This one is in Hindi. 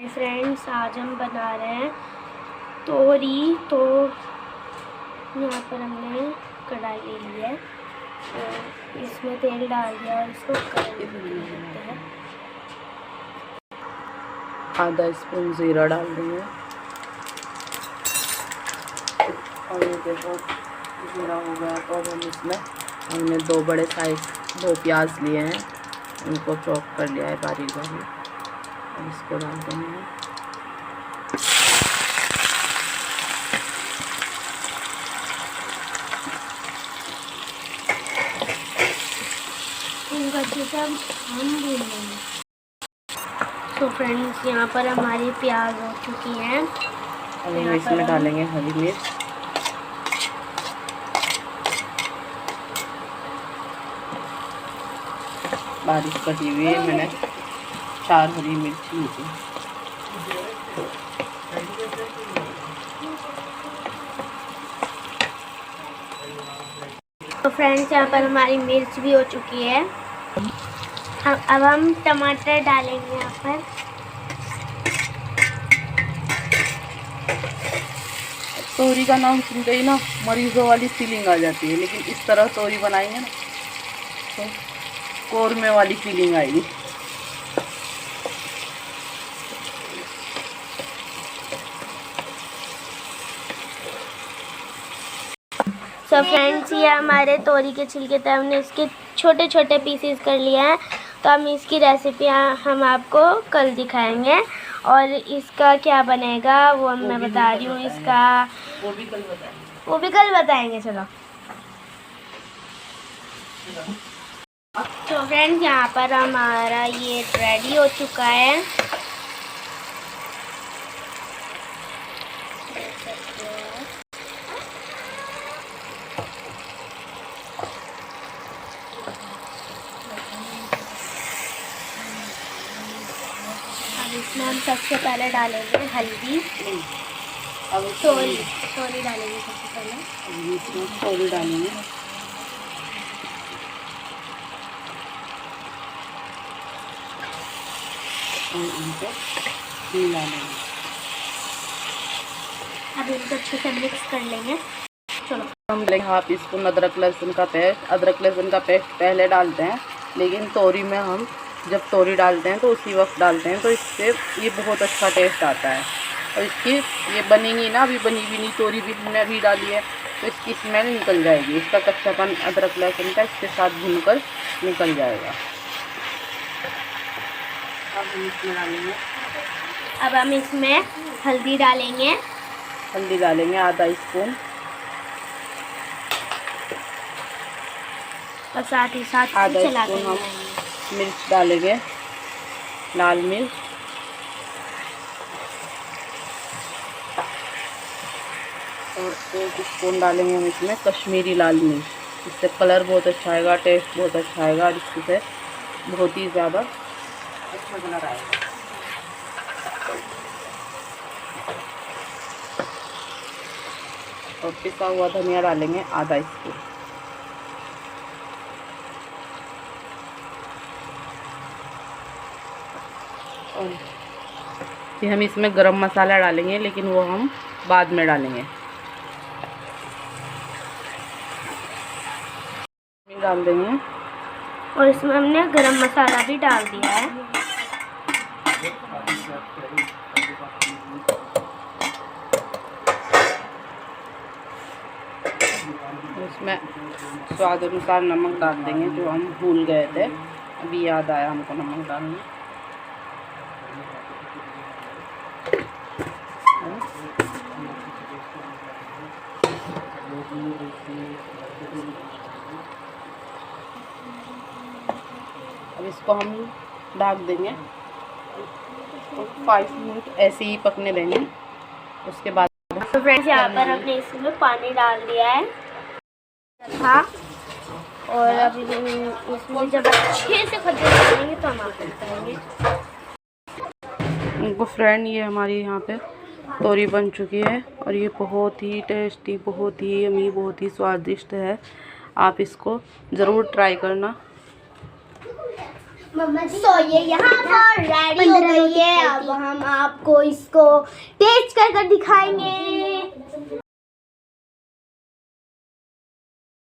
फ्रेंड्स, आज हम बना रहे हैं तोरी। तो यहाँ पर हमने कढ़ाई ले ली है और इसमें तेल डाल दिया और इसको कढ़ाई लेते हैं। आधा स्पून जीरा डाल देंगे और ये देखो जीरा हो गया। तो अब हम इसमें हमने 2 बड़े साइज 2 प्याज लिए हैं, उनको चॉप कर लिया है बारीक बारीक और इसको डाल देंगे। हम भूनेंगे। तो फ्रेंड्स, यहाँ पर हमारी प्याज हो चुकी हैं। अब हम इसमें डालेंगे हरी मिर्च, बारीक कटी हुई है। मैंने 4 हरी मिर्च ली थी। तो फ्रेंड्स, यहाँ पर हमारी मिर्च भी हो चुकी है। अब हम टमाटर डालेंगे यहाँ पर। तोरी का नाम सुनते ही ना मरीजों वाली फीलिंग आ जाती है, लेकिन इस तरह तोरी बनाएंगे ना तो कौरमे वाली फीलिंग आएगी। सो फ्रेंड्स, ये हमारे तोरी के छिलके थे, हमने इसके छोटे छोटे पीसेस कर लिए हैं। तो हम इसकी रेसिपी हम आपको कल दिखाएंगे और इसका क्या बनेगा वो मैं बता रही हूँ। इसका वो भी कल बताएंगे। चलो तो फ्रेंड्स, यहाँ पर हमारा ये रेडी हो चुका है। इसमें हम सबसे पहले डालेंगे हल्दी। अब तोरी डालेंगे सबसे पहले। इसमें तोरी डालेंगे और इनको मिला लेंगे। अब इनको अच्छे से मिक्स कर लेंगे। चलो हम लेंगे हाफ स्पून अदरक लहसुन का पेस्ट। अदरक लहसुन का पेस्ट पहले डालते हैं, लेकिन तोरी में हम जब तोरी डालते हैं तो उसी वक्त डालते हैं, तो इससे ये बहुत अच्छा टेस्ट आता है। और इसकी ये बनेगी ना, अभी बनी भी नहीं तोरी भी हमने अभी डाली है, तो इसकी स्मेल निकल जाएगी। इसका कच्चापन अदरक लहसुन का इसके साथ भूनकर निकल जाएगा। अब हम इसमें डालेंगे अब हम इसमें हल्दी डालेंगे। हल्दी डालेंगे आधा स्पून और साथ ही साथ आधा स्पून हम मिर्च डालेंगे, लाल मिर्च। और 1 स्पून डालेंगे हम इसमें कश्मीरी लाल मिर्च। इससे कलर बहुत अच्छा आएगा, टेस्ट बहुत अच्छा आएगा और इससे बहुत ही ज़्यादा अच्छा कलर आएगा। और पिसा हुआ धनिया डालेंगे आधा स्पून। और फिर हम इसमें गरम मसाला डालेंगे, लेकिन वो हम बाद में डालेंगे। डाल देंगे और इसमें हमने गरम मसाला भी डाल दिया है। इसमें स्वाद अनुसार नमक डाल देंगे, जो हम भूल गए थे, अभी याद आया हमको नमक डालना। अब इसको हम ढक देंगे और 5 मिनट ऐसे ही पकने देंगे। उसके बाद तो फ्रेंड्स, यहाँ पर हमने इसमें पानी डाल दिया है था और अभी इसमें जब अच्छे से खजूर डालेंगे तो हम आपको बताएंगे। उनको फ्रेंड, ये हमारी यहाँ पे तोरी बन चुकी है और ये बहुत ही टेस्टी, बहुत ही यम्मी, बहुत ही स्वादिष्ट है। आप इसको ज़रूर ट्राई करना। सो ये यहाँ पर रेडी हो गई है। अब हम आपको इसको टेस्ट कर दिखाएंगे।